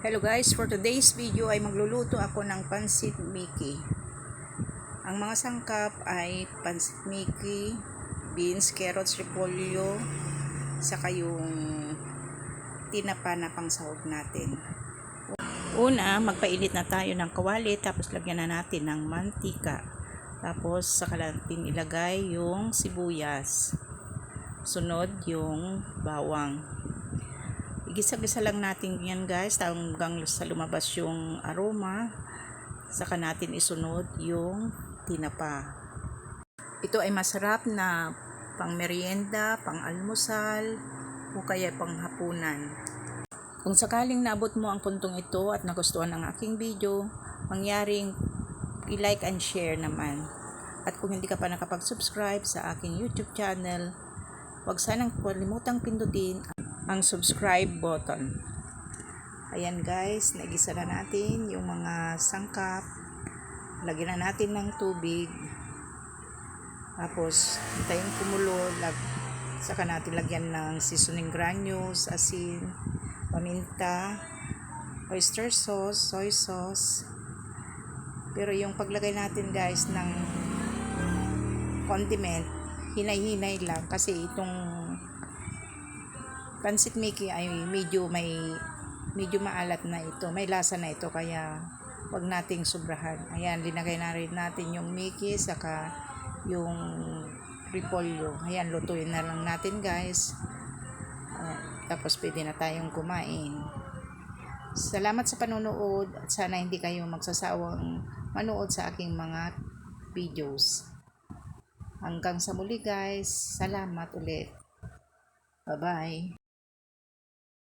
Hello guys, for today's video ay magluluto ako ng pansit Mickey. Ang mga sangkap ay pansit Mickey, beans, carrots, repolyo, saka yung tinapa na pangsahog natin. Una, magpainit na tayo ng kawali, tapos lagyan na natin ng mantika. Tapos saka natin ilagay yung sibuyas. Sunod yung bawang. Igisa-gisa lang natin yan guys hanggang sa lumabas yung aroma. Saka natin isunod yung tinapa. Ito ay masarap na pang merienda, pang almusal o kaya pang hapunan. Kung sakaling naabot mo ang puntong ito at nagustuhan ang aking video, mangyaring i-like and share naman. At kung hindi ka pa nakapag-subscribe sa aking YouTube channel, huwag sanang kalimutang pindutin ang subscribe button. Ayan guys, nagisa na natin yung mga sangkap. Lagyan na natin ng tubig. Tapos, hintayin kumulo. Saka natin lagyan ng seasoning granules, asin, paminta, oyster sauce, soy sauce. Pero yung paglagay natin guys ng condiment, hinay-hinay lang kasi itong pansit Mickey ay medyo maalat na ito, may lasa na ito, kaya wag nating sobrahan. Ayan, linagay na rin natin yung Mickey saka yung repolyo. Ayan, lutuin na lang natin guys. Tapos pwede na tayong kumain. Salamat sa panonood at sana hindi kayo magsasawang manood sa aking mga videos. Hanggang sa muli guys, salamat ulit. Bye bye.